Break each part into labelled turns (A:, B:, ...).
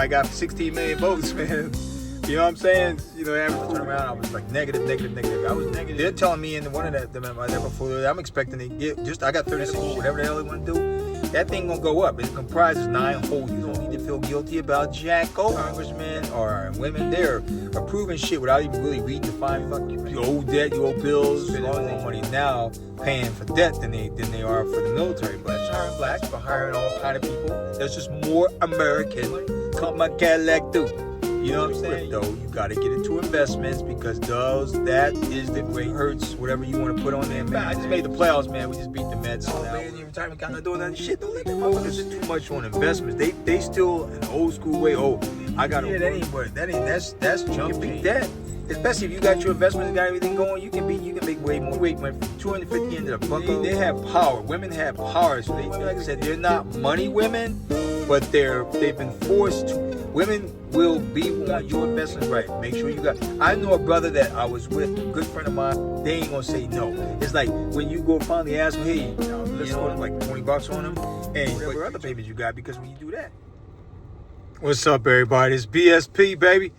A: probably got 16 million votes, man. You know what I'm saying? You know, after I turned around, I was like negative. I was negative. They're telling me in one of them portfolio, I'm expecting to get I got 36, whatever the hell they want to do. That thing gonna go up. It comprises 9 holes. You don't need to feel guilty about jacko. Congressmen or women, they're approving shit without even really reading the fine. Fuck you owe debt, you owe bills. Spending more money now paying for debt than they are for the military. But it's hiring blacks, but hiring all kind of people. There's just more American. Come my Cadillac through. You know what I'm saying? Though you gotta get into investments because that is the great hurts whatever you want to put on there, man. I just made the playoffs, man. We just beat the Mets. Oh man, your retirement account not doing that shit. Don't let them motherfuckers do too much on investments. They still an old school way. Oh, I gotta that's junk. You beat that. Especially if you got your investments and got everything going, you can make way more. Wait, went from 250 into the buck. They have power. Women have power. So they, like I said, they're not money women, but they've been forced to. Women will be want your investments right. Make sure you got. I know a brother that I was with, a good friend of mine. They ain't gonna say no. It's like when you go finally ask them, hey, let's go like $20 on them, and whatever other payments you got, because when you do that. What's up, everybody? It's BSP, baby.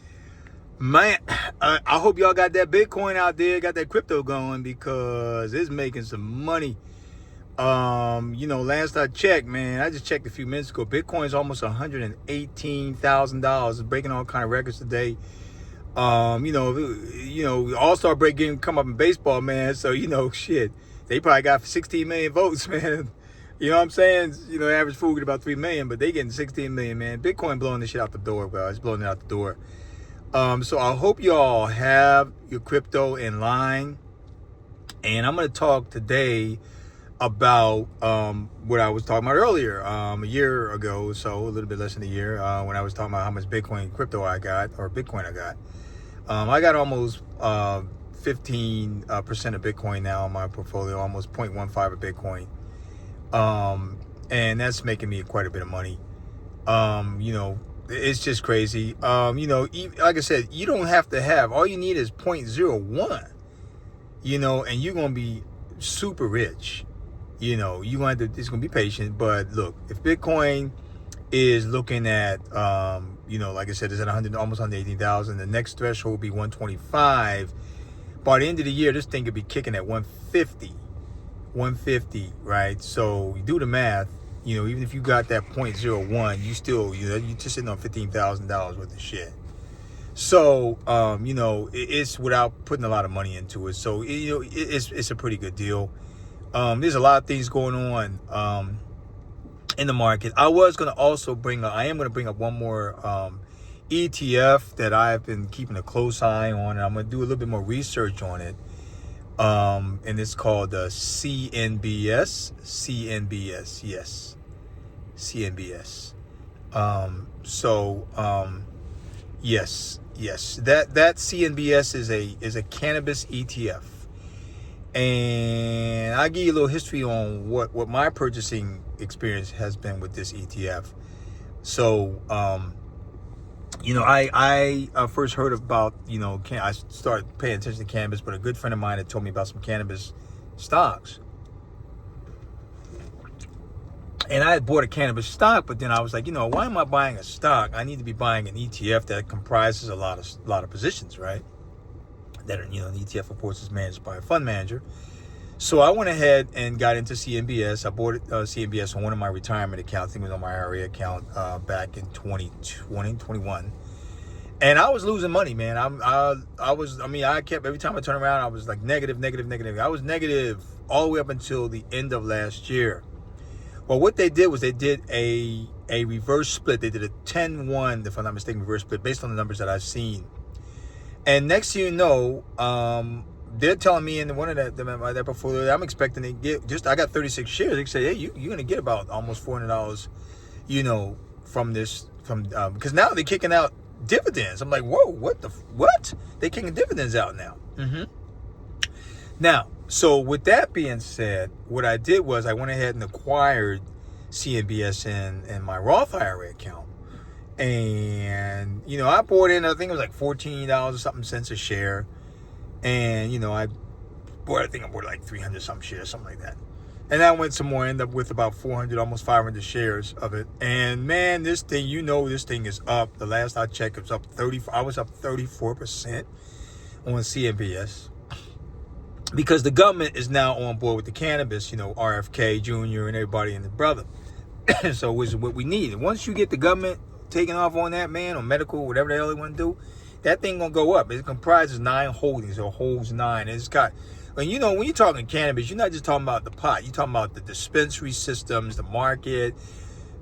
A: Man, I hope y'all got that Bitcoin out there, got that crypto going, because it's making some money. You know, last I checked, man, I just checked a few minutes ago. Bitcoin's almost $118,000. It's breaking all kind of records today. You know, All-Star break game come up in baseball, man. So, you know, shit, they probably got 16 million votes, man. You know what I'm saying? You know, average food get about 3 million, but they getting 16 million, man. Bitcoin blowing this shit out the door, bro. It's blowing it out the door. So I hope y'all have your crypto in line. And I'm going to talk today about what I was talking about earlier, a year ago, so a little bit less than a year, when I was talking about how much Bitcoin I got. I got almost 15% of Bitcoin now in my portfolio, almost 0.15 of Bitcoin. And that's making me quite a bit of money. You know, it's just crazy. You know, like I said, you don't have to have, all you need is 0.01, you know, and you're going to be super rich. You know, it's going to be patient, but look, if Bitcoin is looking at, you know, like I said, it's at almost 118,000. The next threshold will be 125. By the end of the year, this thing could be kicking at 150, right? So you do the math, you know, even if you got that 0.01, you still, you know, you're just sitting on $15,000 worth of shit. So, you know, it's without putting a lot of money into it. So, you know, it's a pretty good deal. There's a lot of things going on in the market. I am going to bring up one more ETF that I've been keeping a close eye on, and I'm going to do a little bit more research on it. And it's called CNBS. Yes, CNBS. Yes. That CNBS is a cannabis ETF. And I'll give you a little history on what my purchasing experience has been with this ETF. So, you know, I first heard about, you know, I started paying attention to cannabis, but a good friend of mine had told me about some cannabis stocks. And I had bought a cannabis stock, but then I was like, you know, why am I buying a stock? I need to be buying an ETF that comprises a lot of positions, right? That, you know, the ETF, of course, is managed by a fund manager. So I went ahead and got into CNBS. I bought CNBS on one of my retirement accounts. I think it was on my IRA account back in 2021. And I was losing money, man. I kept, every time I turn around, I was like negative. I was negative all the way up until the end of last year. Well, what they did was they did a reverse split. They did a 10-1, if I'm not mistaken, reverse split based on the numbers that I've seen. And next thing you know, they're telling me in one of that portfolio, I'm expecting to get I got 36 shares. They say, hey, you're going to get about almost $400, you know, from this, because now they're kicking out dividends. I'm like, whoa, what? They're kicking dividends out now. Now, so with that being said, what I did was I went ahead and acquired CNBS in my Roth IRA account. And, you know, I bought in, I think it was like $14 or something cents a share. And, you know, I bought like 300 something shares, something like that. And I went some more, end up with about 400, almost 500 shares of it. And man, this thing, this thing is up. The last I checked, it was up 30. I was up 34% on CNBS. Because the government is now on board with the cannabis, RFK Jr. and everybody and the brother. So which is what we need. And once you get the government taking off on that, man, on medical, whatever the hell they want to do, that thing gonna go up. It comprises 9 holdings, or holds 9. It's got, and when you're talking cannabis, you're not just talking about the pot. You're talking about the dispensary systems, the market,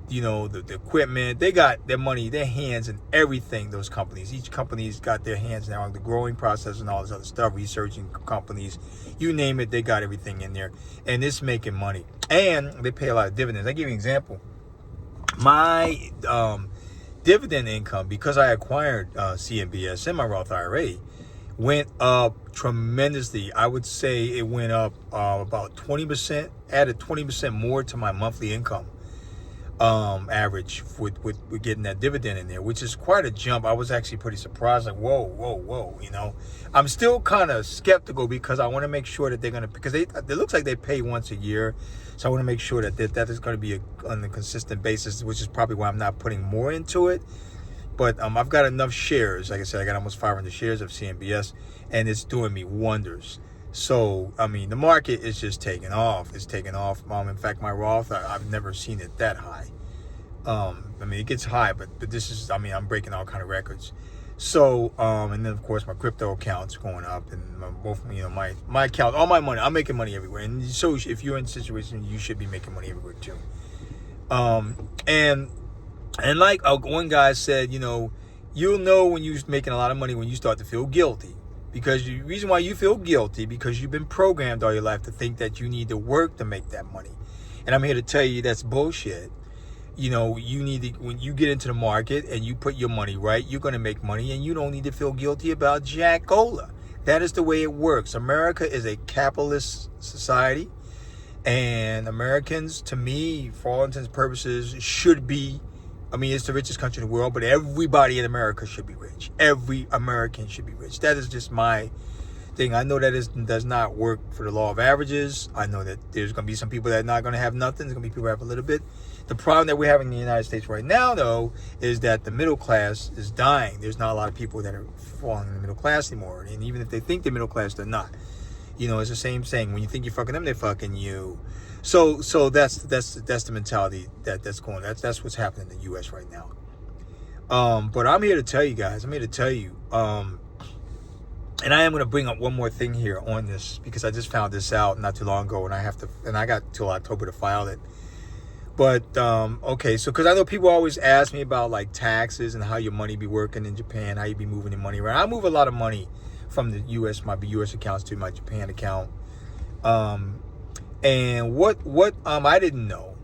A: the equipment. They got their money, their hands in everything, those companies. Each company's got their hands now in the growing process and all this other stuff, researching companies. You name it, they got everything in there. And it's making money. And they pay a lot of dividends. I give you an example. My dividend income, because I acquired CNBS and my Roth IRA, went up tremendously. I would say it went up about 20%, added 20% more to my monthly income average with getting that dividend in there, which is quite a jump. I was actually pretty surprised, like whoa. I'm still kind of skeptical because I want to make sure that they're gonna, because it looks like they pay once a year, so I want to make sure that is going to be on a consistent basis, which is probably why I'm not putting more into it. But I've got enough shares. Like I said, I got almost 500 shares of CNBS, and it's doing me wonders. So, the market is just taking off. It's taking off. In fact, my Roth, I've never seen it that high. It gets high, but this is, I'm breaking all kind of records. So, and then, of course, my crypto account's going up, and my account, all my money, I'm making money everywhere. And so if you're in a situation, you should be making money everywhere, too. And like one guy said, you'll know when you're making a lot of money when you start to feel guilty. Because the reason why you feel guilty, because you've been programmed all your life to think that you need to work to make that money. And I'm here to tell you that's bullshit. You need to, when you get into the market and you put your money right, you're going to make money, and you don't need to feel guilty about jack cola. That is the way it works. America is a capitalist society, and Americans, to me, for all intents and purposes, should be, it's the richest country in the world, but everybody in America should be rich. Every American should be rich. That is just my thing. I know that does not work for the law of averages. I know that there's going to be some people that are not going to have nothing. There's going to be people who have a little bit. The problem that we're having in the United States right now, though, is that the middle class is dying. There's not a lot of people that are falling in the middle class anymore. And even if they think they're middle class, they're not. It's the same saying. When you think you're fucking them, they're fucking you. So that's the mentality that's going. That's what's happening in the U.S. right now. But I'm here to tell you guys. And I am going to bring up one more thing here on this, because I just found this out not too long ago, and I got till October to file it. But okay, so because I know people always ask me about like taxes and how your money be working in Japan, how you be moving your money around. I move a lot of money from the U.S. my U.S. accounts to my Japan account. And what I didn't know,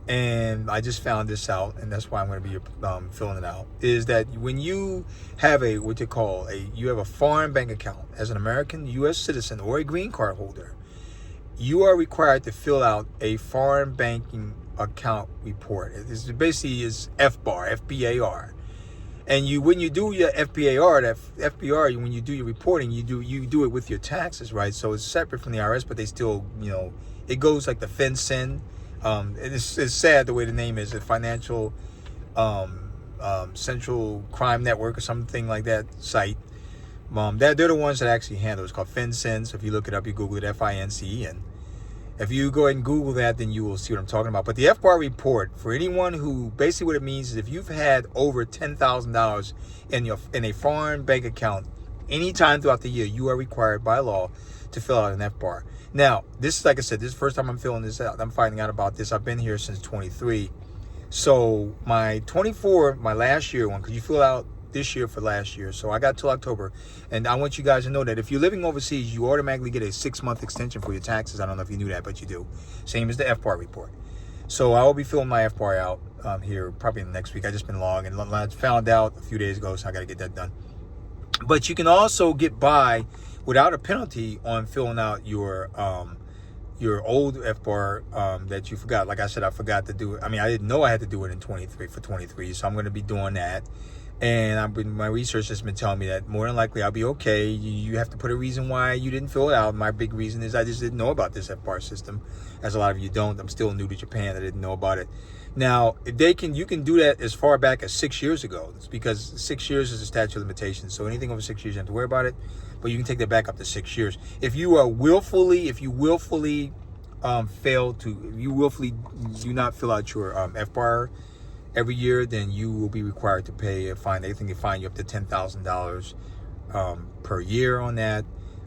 A: and I just found this out, and that's why I'm going to be filling it out, is that when you have you have a foreign bank account as an American, U.S. citizen, or a green card holder, you are required to fill out a foreign banking account report. It basically is FBAR. And when you do your FBAR, when you do your reporting, you do it with your taxes, right? So it's separate from the IRS, but they still, it goes like the FinCEN. It's sad the way the name is, the Financial Central Crime Network or something like that site. They're the ones that actually handle it. It's called FinCEN. So if you look it up, you Google it, FINCEN. If you go ahead and Google that, then you will see what I'm talking about. But the FBAR report, for anyone who, basically what it means is if you've had over $10,000 in a foreign bank account any time throughout the year, you are required by law to fill out an FBAR. Now, this is, like I said, this is the first time I'm filling this out. I'm finding out about this. I've been here since 23. So my 24, my last year one, because you fill out this year for last year. So I got till October. And I want you guys to know that if you're living overseas, you automatically get a 6-month extension for your taxes. I don't know if you knew that, but you do. Same as the FBAR report. So I will be filling my FBAR out here probably in the next week. I just been long and I found out a few days ago, so I got to get that done. But you can also get by without a penalty on filling out your old FBAR that you forgot. Like I said, I forgot to do it. I didn't know I had to do it in 23 for 23, so I'm going to be doing that. And my research has been telling me that more than likely I'll be okay. You have to put a reason why you didn't fill it out. My big reason is I just didn't know about this FBAR system, as a lot of you don't. I'm still new to Japan. I didn't know about it. Now, you can do that as far back as 6 years ago. It's because 6 years is a statute of limitations. So anything over 6 years, you don't have to worry about it. But you can take that back up to 6 years. If you willfully do not fill out your FBAR every year, then you will be required to pay a fine. They think they fine you up to $10,000 per year on that.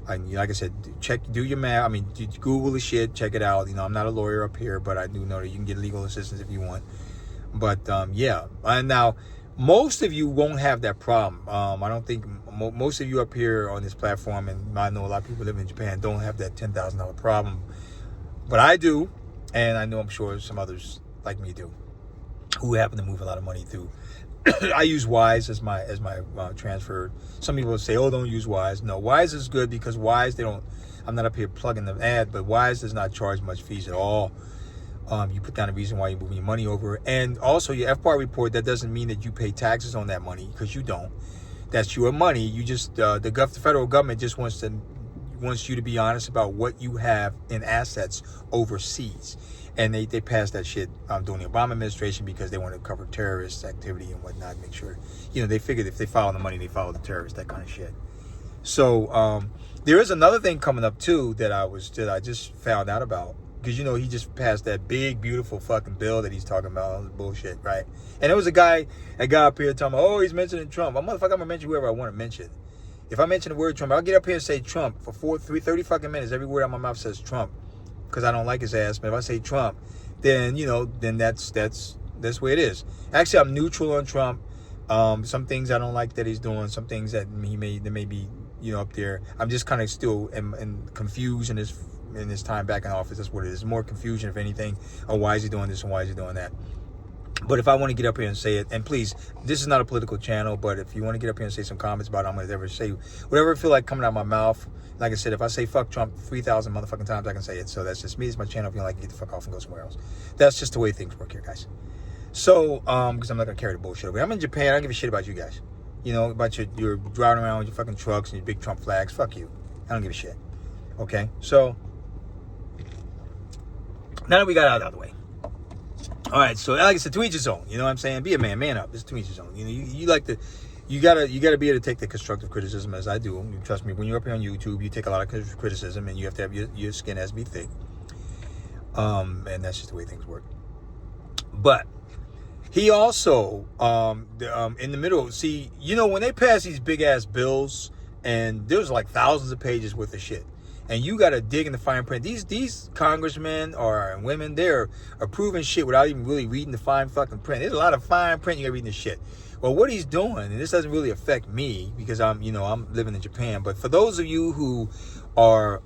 A: And like I said, do your math. I mean, Google the shit, check it out. I'm not a lawyer up here, but I do know that you can get legal assistance if you want. But yeah, and now most of you won't have that problem. I don't think most of you up here on this platform, and I know a lot of people living in Japan, don't have that $10,000 problem. But I do, and I know I'm sure some others like me do, who happen to move a lot of money through. I use Wise as my transfer. Some people say, "Oh, don't use Wise." No, Wise is good because Wise, I'm not up here plugging the ad, but Wise does not charge much fees at all. You put down a reason why you're moving your money over, and also your FBAR report. That doesn't mean that you pay taxes on that money, because you don't. That's your money. You just the federal government just wants you to be honest about what you have in assets overseas. And they passed that shit during the Obama administration because they wanted to cover terrorist activity and whatnot. Make sure, they figured if they follow the money, they follow the terrorists, that kind of shit. So there is another thing coming up too that I just found out about, because he just passed that big, beautiful fucking bill that he's talking about, all this bullshit, right? And there was a guy up here talking about, oh, he's mentioning Trump. I'm gonna mention whoever I want to mention. If I mention the word Trump, I'll get up here and say Trump for 30 fucking minutes. Every word out my mouth says Trump, because I don't like his ass. But if I say Trump, then then that's the way it is. Actually, I'm neutral on Trump. Some things I don't like that he's doing. Some things that there may be up there. I'm just kind of still confused in his time back in office. That's what it is. More confusion, if anything. Oh, why is he doing this and why is he doing that? But if I want to get up here and say it, and please, this is not a political channel, but if you want to get up here and say some comments about it, I'm going to ever say whatever I feel like coming out of my mouth. Like I said, if I say fuck Trump 3,000 motherfucking times, I can say it. So that's just me. It's my channel. If you don't like it, get the fuck off and go somewhere else. That's just the way things work here, guys. So, because I'm not going to carry the bullshit over here. I'm in Japan. I don't give a shit about you guys. About your driving around with your fucking trucks and your big Trump flags. Fuck you. I don't give a shit. Okay? So, now that we got out of the way. All right, so like I said, to each his own. You know what I'm saying? Be a man up. It's to each his own. You gotta be able to take the constructive criticism, as I do. Trust me, when you're up here on YouTube, you take a lot of criticism, and you have to have your skin has to be thick. And that's just the way things work. But he also, in the middle, see, when they pass these big ass bills, and there's like thousands of pages worth of shit, and you got to dig in the fine print. These congressmen and women, they're approving shit without even really reading the fine fucking print. There's a lot of fine print you got to read in this shit. Well, what he's doing, and this doesn't really affect me because I'm living in Japan, but for those of you who are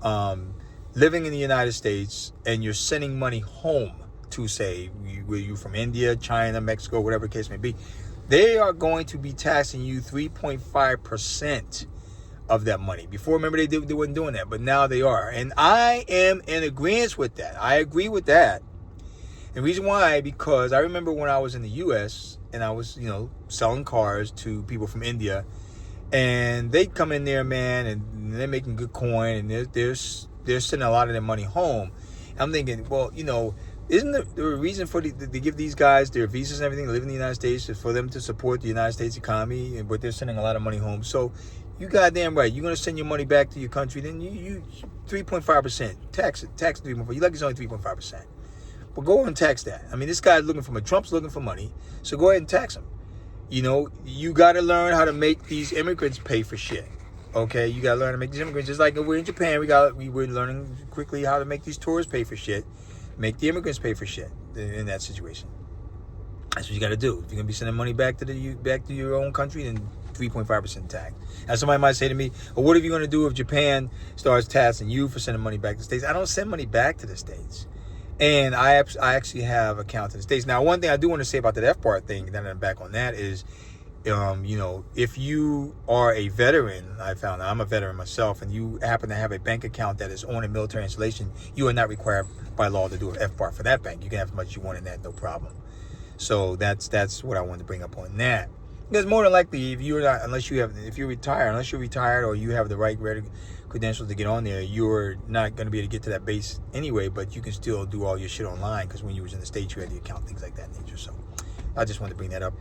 A: living in the United States and you're sending money home to, say, were you from India, China, Mexico, whatever the case may be, they are going to be taxing you 3.5% of that money. Before, remember, they weren't doing that, but now they are. And I am in agreement with that. I agree with that. And the reason why, because I remember when I was in the U.S. and I was, selling cars to people from India, and they come in there, man, and they're making good coin, and they're sending a lot of their money home. And I'm thinking, well, isn't the reason for they give these guys their visas and everything to live in the United States is for them to support the United States economy, but they're sending a lot of money home. So you goddamn right, you're gonna send your money back to your country, then you 3.5% tax 3.5%. You like it's only 3.5%, but go and tax that. I mean, this guy's Trump's looking for money, so go ahead and tax him. You got to learn how to make these immigrants pay for shit. Okay, you got to learn how to make these immigrants, just like we're in Japan. We were learning quickly how to make these tourists pay for shit. Make the immigrants pay for shit in that situation. That's what you got to do. If you're gonna be sending money back to your own country, then 3.5% tax. Now, somebody might say to me, well, what are you going to do if Japan starts taxing you for sending money back to the States? I don't send money back to the States. And I actually have accounts in the States. Now, one thing I do want to say about that FBAR thing, then I'm back on that, is, if you are a veteran, I'm a veteran myself, and you happen to have a bank account that is on a military installation, you are not required by law to do an FBAR for that bank. You can have as much as you want in that, no problem. So that's what I wanted to bring up on that. Because more than likely, if you're not, if you're retired or you have the right credentials to get on there, you're not going to be able to get to that base anyway, but you can still do all your shit online because when you was in the States, you had the account, things like that nature. So I just wanted to bring that up.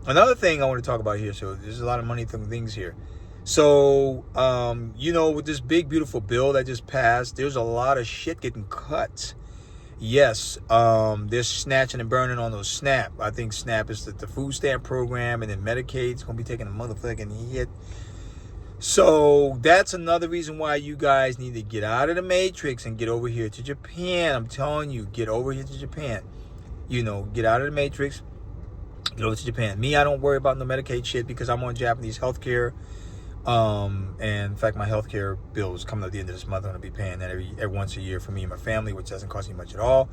A: Another thing I want to talk about here, so there's a lot of money things here. So, with this big, beautiful bill that just passed, there's a lot of shit getting cut. Yes, they're snatching and burning on those SNAP. I think SNAP is the food stamp program, and then Medicaid's going to be taking a motherfucking hit. So that's another reason why you guys need to get out of the matrix and get over here to Japan. I'm telling you, get over here to Japan. Get out of the matrix, get over to Japan. Me, I don't worry about no Medicaid shit because I'm on Japanese healthcare. And in fact, my healthcare bill is coming at the end of this month. I'm going to be paying that every once a year for me and my family, which doesn't cost me much at all.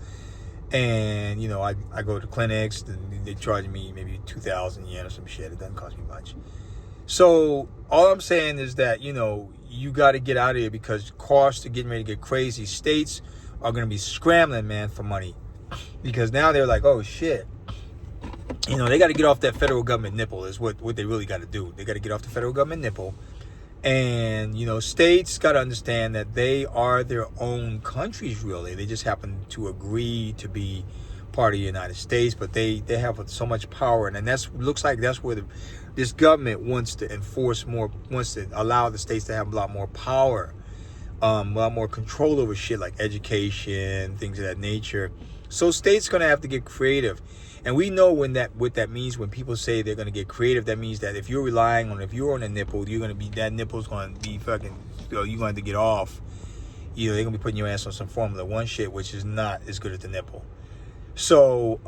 A: And, I go to clinics, and they charge me maybe 2,000 yen or some shit. It doesn't cost me much. So all I'm saying is that, you got to get out of here because costs are getting ready to get crazy. States are going to be scrambling, man, for money because now they're like, oh, shit. They got to get off that federal government nipple is what they really got to do. They got to get off the federal government nipple. And, states got to understand that they are their own countries, really. They just happen to agree to be part of the United States, but they have so much power. And looks like that's where this government wants to allow the states to have a lot more power, a lot more control over shit like education, things of that nature. So states going to have to get creative. And we know what that means when people say they're going to get creative. That means that if you're on a nipple, that nipple's going to be fucking, you're going to have to get off. They're going to be putting your ass on some Formula 1 shit, which is not as good as the nipple. So,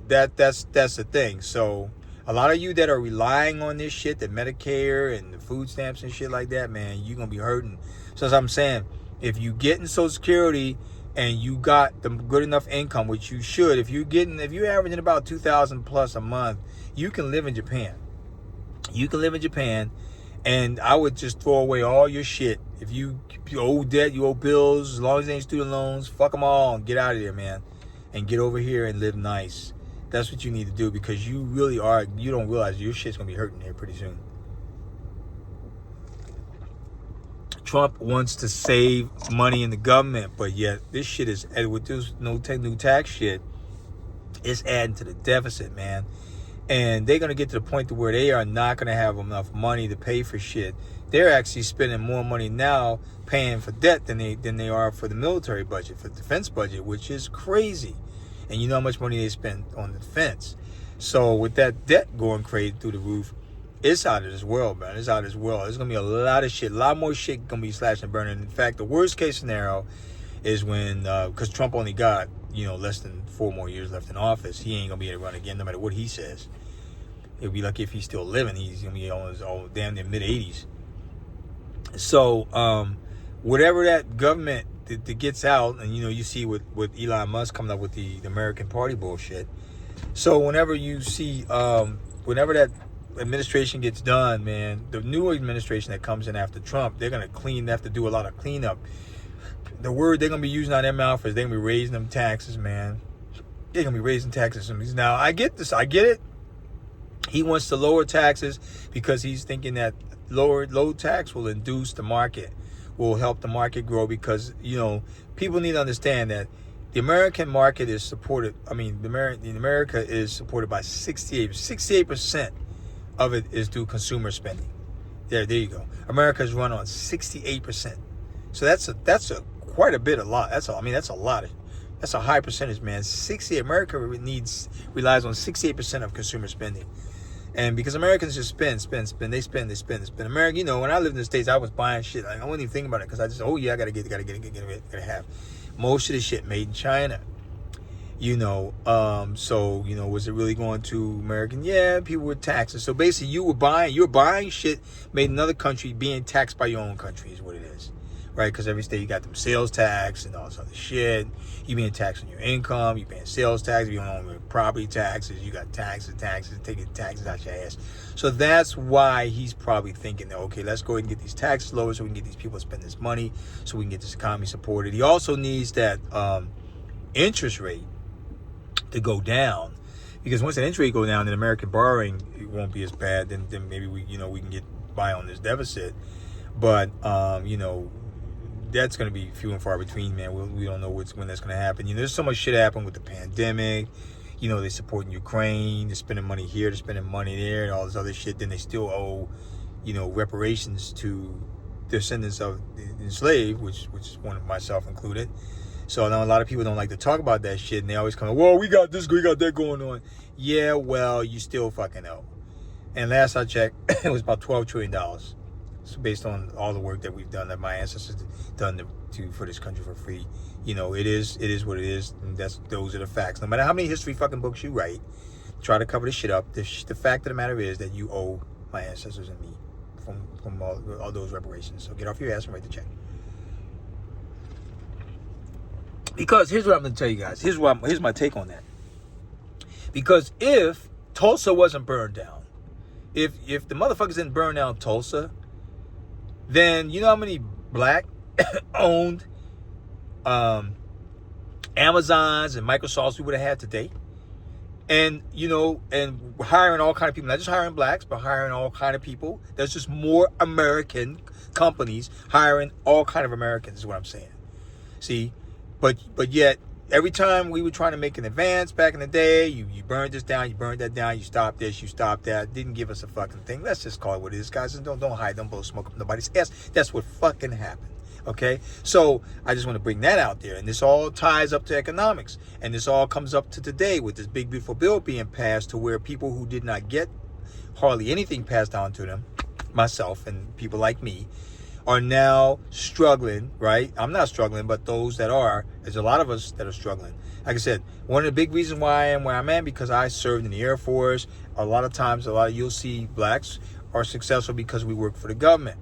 A: that's the thing. So a lot of you that are relying on this shit, the Medicare and the food stamps and shit like that, man, you're going to be hurting. So as I'm saying, if you get in Social Security and you got the good enough income, which you should, if you're averaging about 2,000 plus a month, you can live in Japan. You can live in Japan, and I would just throw away all your shit. If you owe debt, you owe bills, as long as they ain't student loans, fuck them all and get out of there, man. And get over here and live nice. That's what you need to do because you don't realize your shit's going to be hurting here pretty soon. Trump wants to save money in the government, but yet this shit is, with this new tax shit, it's adding to the deficit, man. And they're going to get to the point to where they are not going to have enough money to pay for shit. They're actually spending more money now paying for debt than they are for the military budget, for the defense budget, which is crazy. And you know how much money they spend on the defense. So with that debt going crazy through the roof, it's out of this world, man. It's out of this world. There's going to be a lot of shit, a lot more shit going to be slashed and burning. In fact, the worst case scenario is when, because Trump only got, less than 4 more years left in office. He ain't going to be able to run again no matter what he says. It'll be lucky if he's still living. He's going to be on his damn near mid-80s. So, whatever that government that gets out, and, you see with Elon Musk coming up with the American Party bullshit. So, whenever you see, whenever that administration gets done, man, the new administration that comes in after Trump, they're going to have to do a lot of cleanup. The word they're going to be using out their mouth is they're going to be raising them taxes, man. They're going to be raising taxes. Now, I get this. I get it. He wants to lower taxes because he's thinking that low tax will induce the market, will help the market grow because, people need to understand that the American market is supported. America is supported by 68% of it is through consumer spending. There you go. America is run on 68%. So that's quite a bit, a lot. That's a lot. That's a high percentage, man. America relies on 68% of consumer spending. And because Americans just spend. They spend. America, when I lived in the States, I was buying shit. I wasn't even thinking about it because I just, I gotta have. Most of the shit made in China. Was it really going to American? Yeah, people were taxing. So basically you're buying shit made in another country being taxed by your own country is what it is. Right? Because every state you got them sales tax and all this other shit. You being taxed on your income, you paying sales tax, you own property taxes, you got taxes, taking taxes out your ass. So that's why he's probably thinking that, okay, let's go ahead and get these taxes lower so we can get these people to spend this money, so we can get this economy supported. He also needs that interest rate to go down because once the interest rate go down, then American borrowing it won't be as bad. Then maybe we can get by on this deficit. But that's going to be few and far between, man. We don't know when that's going to happen. There's so much shit happened with the pandemic. They're supporting Ukraine. They're spending money here. They're spending money there, and all this other shit. Then they still owe, reparations to descendants of the enslaved, which is one of myself included. So I know a lot of people don't like to talk about that shit, and they always come, well, we got this, we got that going on. Yeah, well, you still fucking owe. And last I checked, it was about $12 trillion. So based on all the work that we've done, that my ancestors done for this country for free, it is what it is, and those are the facts. No matter how many history fucking books you write, try to cover this shit up. The fact of the matter is that you owe my ancestors and me from all those reparations. So get off your ass and write the check. Because here's what I'm going to tell you guys. Here's my take on that. Because if Tulsa wasn't burned down, if the motherfuckers didn't burn down Tulsa, then you know how many black owned Amazons and Microsofts we would have had today? And and hiring all kind of people, not just hiring blacks, but hiring all kind of people. There's just more American companies hiring all kind of Americans, is what I'm saying. See, but yet every time we were trying to make an advance back in the day, you burned this down, you burned that down, you stopped this, you stopped that. Didn't give us a fucking thing. Let's just call it what it is, guys. And don't hide, don't blow smoke up nobody's ass. That's what fucking happened. Okay, so I just want to bring that out there, and this all ties up to economics, and this all comes up to today with this big beautiful bill being passed, to where people who did not get hardly anything passed down to them, myself and people like me, are now struggling. Right? I'm not struggling, but those that are, there's a lot of us that are struggling. Like I said, one of the big reasons why I am where I'm at, because I served in the Air Force. A lot of times, you'll see blacks are successful because we work for the government.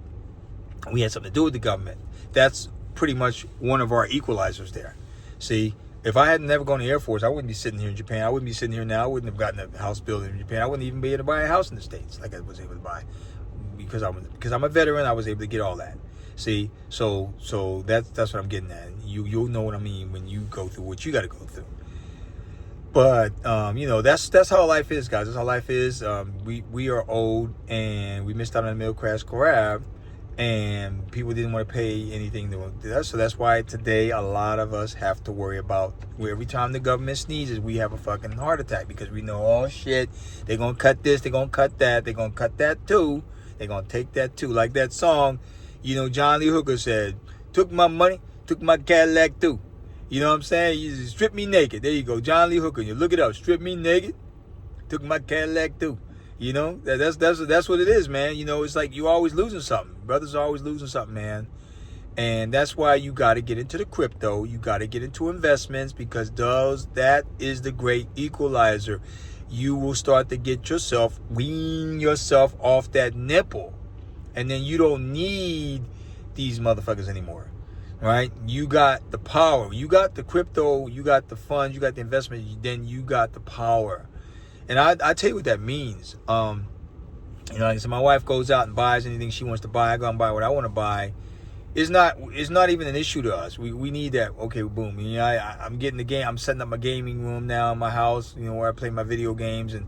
A: We had something to do with the government. That's pretty much one of our equalizers there. See, if I had never gone to the Air Force, I wouldn't be sitting here in Japan. I wouldn't be sitting here now. I wouldn't have gotten a house built in Japan. I wouldn't even be able to buy a house in the States like I was able to buy. Because I'm a veteran, I was able to get all that. See, so that's what I'm getting at. You'll know what I mean when you go through what you got to go through. But that's how life is, guys. That's how life is. We are old, and we missed out on the middle class grab. And people didn't want to pay anything to us. So that's why today a lot of us have to worry about where every time the government sneezes, we have a fucking heart attack, because we know, oh shit, they're going to cut this, they're going to cut that, they're going to cut that too. They're going to take that too. Like that song, John Lee Hooker said, took my money, took my Cadillac too. You know what I'm saying? You just strip me naked. There you go. John Lee Hooker. You look it up. Strip me naked, took my Cadillac too. That's what it is, man. It's like you always losing something. Brothers are always losing something, man. And that's why you got to get into the crypto. You got to get into investments, because that is the great equalizer. You will start to wean yourself off that nipple. And then you don't need these motherfuckers anymore, right? You got the power. You got the crypto. You got the funds. You got the investment. Then you got the power. And I tell you what that means. Like I said, my wife goes out and buys anything she wants to buy. I go and buy what I want to buy. It's not even an issue to us. We need that. Okay, boom. I'm getting the game. I'm setting up my gaming room now in my house, where I play my video games. And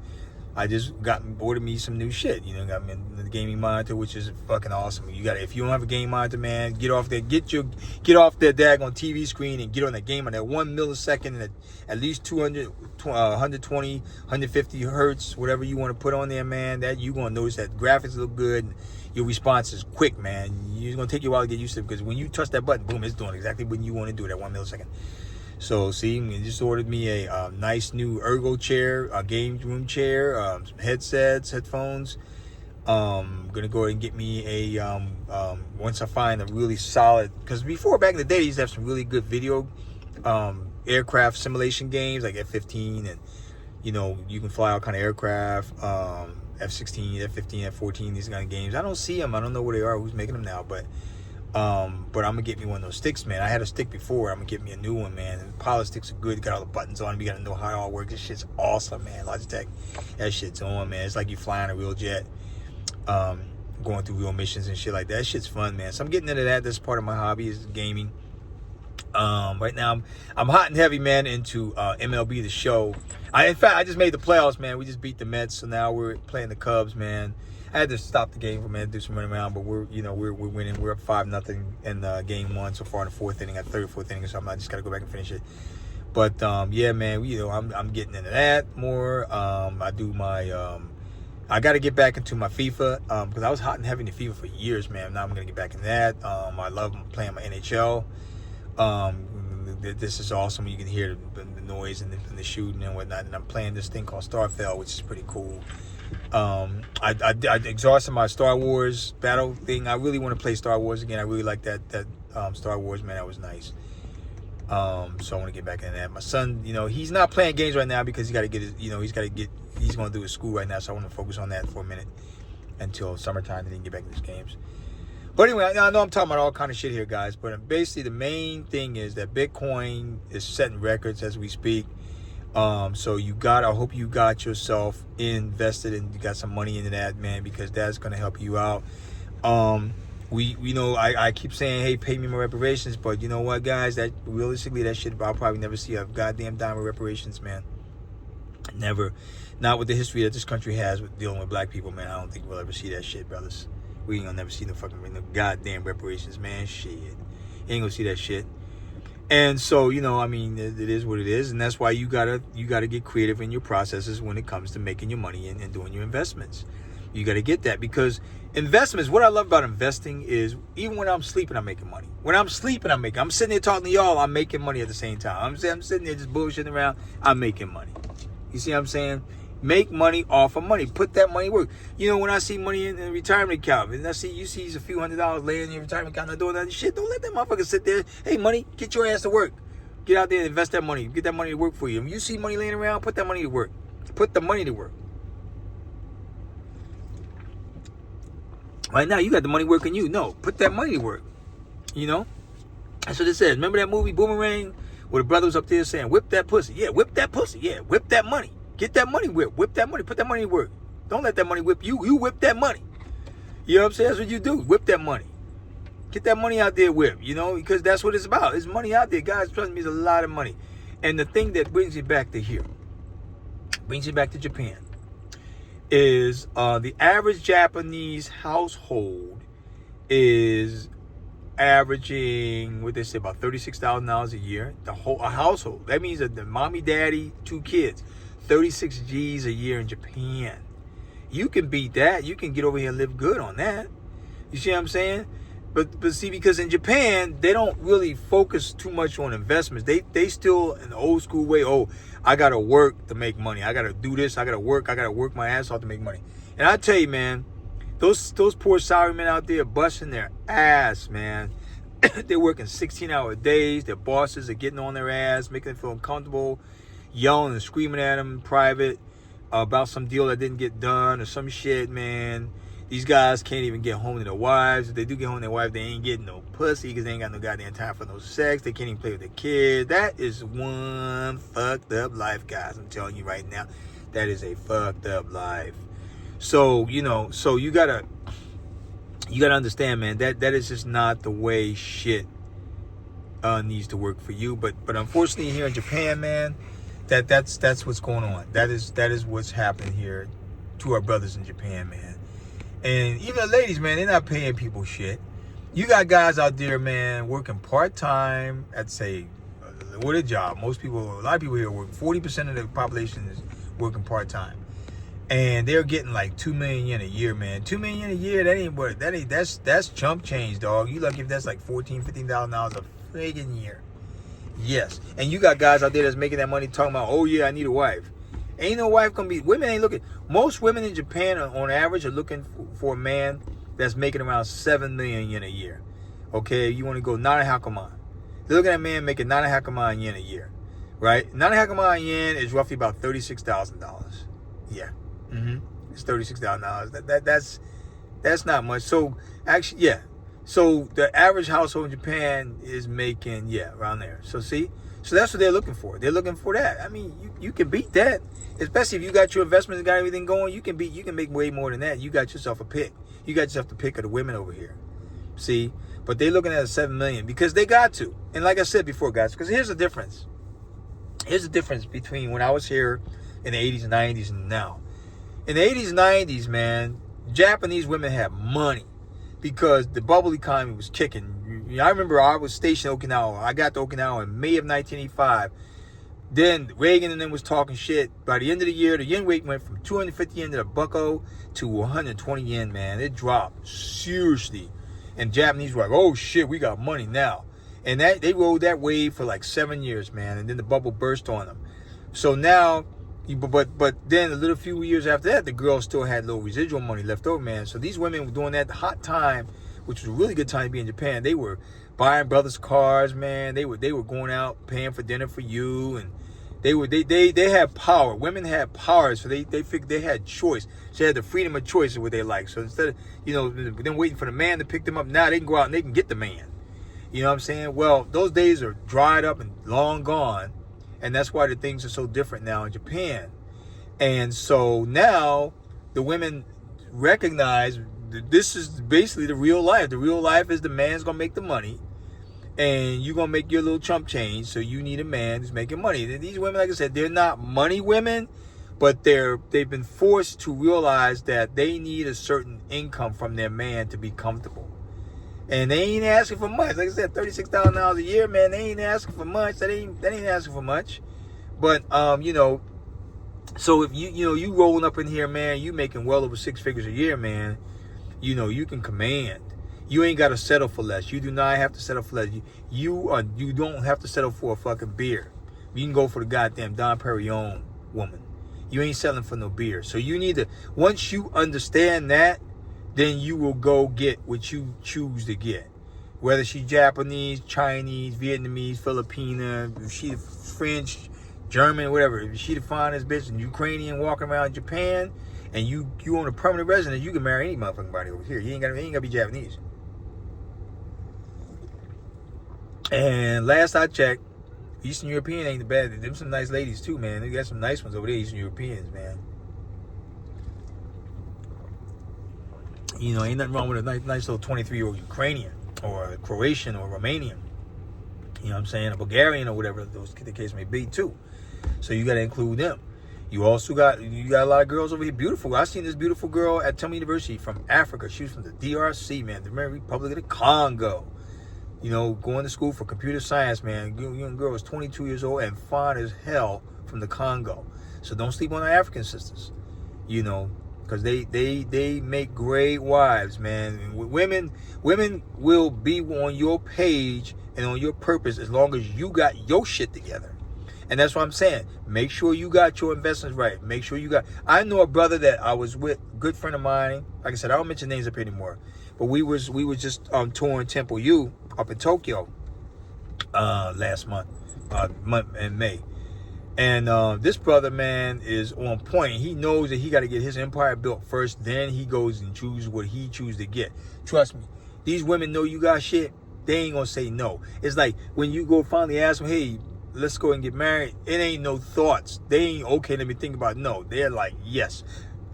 A: I just ordered me some new shit. Got me the gaming monitor, which is fucking awesome. If you don't have a game monitor, man, get off there. Get off that daggone TV screen and get on that game on that 1 millisecond and at least 200, 120, 150 hertz, whatever you want to put on there, man. That you're gonna notice that graphics look good. And your response is quick, man. It's gonna take you a while to get used to it, because when you touch that button, boom, it's doing exactly what you want to do at 1 millisecond. So, see, you just ordered me a nice new ergo chair, a game room chair, some headsets, headphones. I'm going to go ahead and get me once I find a really solid, because before, back in the day, they used to have some really good video aircraft simulation games, like F-15, and, you can fly all kind of aircraft, F-16, F-15, F-14, these kind of games. I don't see them. I don't know where they are, who's making them now, but I'm gonna get me one of those sticks, man. I had a stick before. I'm gonna get me a new one, man. And the power sticks are good. Got all the buttons on them. You gotta know how it all works. This shit's awesome, man. Logitech, that shit's on, man. It's like you flying a real jet, going through real missions and shit like that. That shit's fun, man. So I'm getting into that. That's part of my hobby, is gaming. Right now, I'm hot and heavy, man, into MLB The Show. In fact, I just made the playoffs, man. We just beat the Mets, so now we're playing the Cubs, man. I had to stop the game for a minute, do some running around, but we're winning. We're up 5-0 in game one so far in the fourth inning, at third or fourth inning or something. I just gotta go back and finish it. But yeah, man, I'm getting into that more. I do my I got to get back into my FIFA because I was hot and heavy into FIFA for years, man. Now I'm gonna get back in that. I love playing my NHL. This is awesome. You can hear the noise and the shooting and whatnot. And I'm playing this thing called Starfell, which is pretty cool. I exhausted my Star Wars battle thing. I really want to play Star Wars again. I really like that Star Wars, man. That was nice. So I want to get back into that. My son, he's not playing games right now because he's got to get his, he's going to do his school right now. So I want to focus on that for a minute until summertime, and then get back into his games. But anyway, I know I'm talking about all kind of shit here, guys. But basically, the main thing is that Bitcoin is setting records as we speak. So I hope you got yourself invested and you got some money into that, man, because that's going to help you out. We know I keep saying, hey, pay me my reparations, but you know what, guys? That realistically, that shit, I'll probably never see a goddamn dime of reparations, man. Never. Not with the history that this country has with dealing with black people, man. I don't think we'll ever see that shit, brothers. We ain't gonna never see no goddamn reparations, man. Shit. You ain't gonna see that shit. And so, it is what it is, and that's why you gotta get creative in your processes when it comes to making your money and doing your investments. You gotta get that, because investments, what I love about investing is even when I'm sleeping, I'm making money. When I'm sleeping, I'm sitting there talking to y'all, I'm making money at the same time. I'm sitting there just bullshitting around, I'm making money. You see what I'm saying? Make money off of money. Put that money to work. When I see money in the retirement account, and you see a few $100s laying in your retirement account, not doing that shit, don't let that motherfucker sit there. Hey, money, get your ass to work. Get out there and invest that money. Get that money to work for you. If you see money laying around, put that money to work. Put the money to work. Right now, you got the money working you. No, put that money to work. That's what it says. Remember that movie Boomerang, where the brother was up there saying, whip that pussy. Yeah, whip that pussy. Yeah, whip that money. Get that money whip. Whip that money. Put that money to work. Don't let that money whip you. You whip that money. You know what I'm saying? That's what you do. Whip that money. Get that money out there whip, because that's what it's about. It's money out there. Guys, trust me, it's a lot of money. And the thing that brings you back to here, brings you back to Japan, is the average Japanese household is averaging, what they say, about $36,000 a year. A household. That means that the mommy, daddy, 2 kids. 36 G's a year in Japan. You can beat that. You can get over here and live good on that. You see what I'm saying? But see, because in Japan, they don't really focus too much on investments. They still in the old school way, I gotta work to make money. I gotta do this, I gotta work my ass off to make money. And I tell you, man, those poor salarymen out there busting their ass, man. They're working 16-hour days. Their bosses are getting on their ass, making them feel uncomfortable, yelling and screaming at them in private about some deal that didn't get done or some shit, man. These guys can't even get home to their wives. If they do get home to their wife, they ain't getting no pussy because they ain't got no goddamn time for no sex. They can't even play with their kids. That is one fucked up life, guys. I'm telling you right now. That is a fucked up life. So, you gotta understand, man, that is just not the way shit needs to work for you. But unfortunately here in Japan, man, that's what's going on. That is what's happening here to our brothers in Japan, man. And even the ladies, man, they're not paying people shit. You got guys out there, man, working part-time at, say, with a job. A lot of people here work. 40% of the population is working part-time. And they're getting like 2 million yen a year, man. 2 million yen a year, that's chump change, dog. You lucky if that's like $14,000-$15,000 a friggin' year. Yes. And you got guys out there that's making that money talking about, oh yeah, I need a wife. Ain't no wife gonna be, women ain't looking. Most women in Japan on average are looking for a man that's making around 7 million yen a year. Okay, you want to go 9,500. They're looking at a man making 9,500 yen a year, right? 9,500 yen is roughly about $36,000. Yeah, it's $36,000. That's not much. So actually, yeah. So the average household in Japan is making, around there. So see, so that's what they're looking for. They're looking for that. I mean, you can beat that, especially if you got your investments and got everything going. You can make way more than that. You got yourself a pick. You got yourself the pick of the women over here. See, but they're looking at 7 million because they got to. And like I said before, guys, because here's the difference. Here's the difference between when I was here in the 80s and 90s and now. In the 80s and 90s, man, Japanese women had money because the bubble economy was kicking. I remember I was stationed in Okinawa. I got to Okinawa in May of 1985. Then Reagan and them was talking shit. By the end of the year, the yen rate went from 250 yen to the bucko to 120 yen, man. It dropped seriously. And Japanese were like, oh shit, we got money now. And that they rode that wave for like 7 years, man. And then the bubble burst on them. So now, but then a little few years after that, the girls still had little residual money left over, man. So these women were doing that hot time, which was a really good time to be in Japan. They were buying brothers' cars, man. They were going out paying for dinner for you, and they had power. Women had power, so they figured they had choice. So they had the freedom of choice of what they like. So instead of them waiting for the man to pick them up, now they can go out and they can get the man. You know what I'm saying? Well, those days are dried up and long gone, and that's why the things are so different now in Japan. And so now the women recognize that this is basically the real life. The real life is the man's gonna make the money, and you're gonna make your little chump change. So you need a man who's making money. These women, like I said, they're not money women, but they've been forced to realize that they need a certain income from their man to be comfortable. And they ain't asking for much. Like I said, $36,000 a year, man. They ain't asking for much. That ain't asking for much. But so if you rolling up in here, man, you making well over 6 figures a year, man. You can command. You ain't got to settle for less. You do not have to settle for less. You don't have to settle for a fucking beer. You can go for the goddamn Dom Perignon woman. You ain't settling for no beer. So you need to, once you understand that, then you will go get what you choose to get. Whether she's Japanese, Chinese, Vietnamese, Filipina, if she's French, German, whatever. If she the finest bitch and Ukrainian walking around Japan, and you own a permanent residence, you can marry any motherfucking body over here. You ain't gotta be Japanese. And last I checked, Eastern European ain't the bad. Them some nice ladies too, man. They got some nice ones over there, Eastern Europeans, man. Ain't nothing wrong with a nice little 23-year-old Ukrainian or a Croatian or Romanian. You know what I'm saying? A Bulgarian or whatever the case may be too. So you got to include them. You also got a lot of girls over here, beautiful. I seen this beautiful girl at Tellme University from Africa. She was from the DRC, man, the Republic of the Congo. Going to school for computer science, man. Young girl was 22 years old and fine as hell from the Congo. So don't sleep on the African sisters, because they make great wives, man. Women will be on your page and on your purpose as long as you got your shit together. And that's what I'm saying. Make sure you got your investments right. Make sure you got. I know a brother that I was with, good friend of mine. Like I said, I don't mention names up here anymore. But we were just touring Temple U up in Tokyo last month in May. And this brother, man, is on point. He knows that he got to get his empire built first. Then he goes and chooses what he chooses to get. Trust me, these women know you got shit. They ain't gonna say no. It's like when you go finally ask them, hey, let's go and get married. It ain't no thoughts. They ain't okay. Let me think about it. No. They're like yes.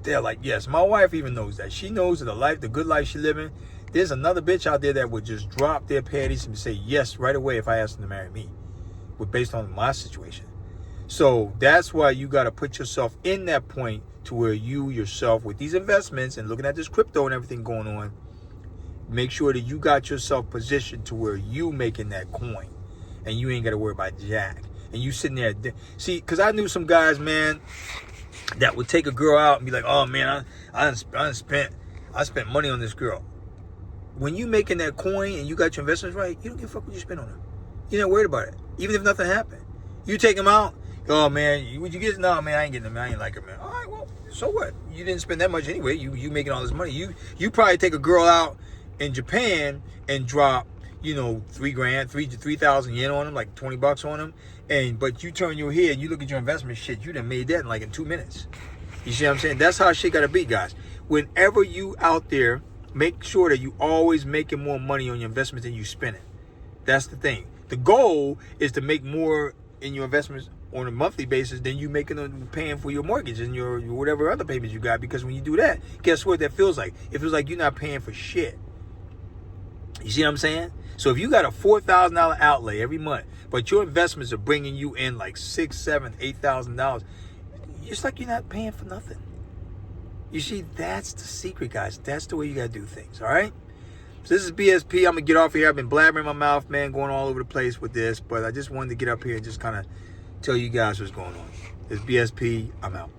A: They're like yes. My wife even knows that. She knows that the good life she living. There's another bitch out there that would just drop their panties and say yes right away if I asked them to marry me, based on my situation. So that's why you got to put yourself in that point to where you yourself, with these investments and looking at this crypto and everything going on, make sure that you got yourself positioned to where you making that coin and you ain't got to worry about jack. And you sitting there. See, because I knew some guys, man, that would take a girl out and be like, oh, man, I spent money on this girl. When you making that coin and you got your investments right, you don't give a fuck what you spend on her. You're not worried about it. Even if nothing happened. You take them out. Oh, man, would you get? No, man, I ain't getting them. I ain't like her, man. All right, well, so what? You didn't spend that much anyway. You making all this money. You probably take a girl out in Japan and drop, $3,000, 3,000 yen on them, like $20 on them. But you turn your head and you look at your investment shit, you done made that in 2 minutes. You see what I'm saying? That's how shit gotta be, guys. Whenever you out there, make sure that you always making more money on your investments than you spending. That's the thing. The goal is to make more in your investments on a monthly basis than you paying for your mortgage and your whatever other payments you got. Because when you do that, guess what that feels like? It feels like you're not paying for shit. You see what I'm saying? So if you got a $4,000 outlay every month, but your investments are bringing you in like $6,000, $7,000, $8,000, it's like you're not paying for nothing. You see, that's the secret, guys. That's the way you got to do things, all right? So this is BSP. I'm going to get off here. I've been blabbering my mouth, man, going all over the place with this, but I just wanted to get up here and just kind of tell you guys what's going on. This is BSP. I'm out.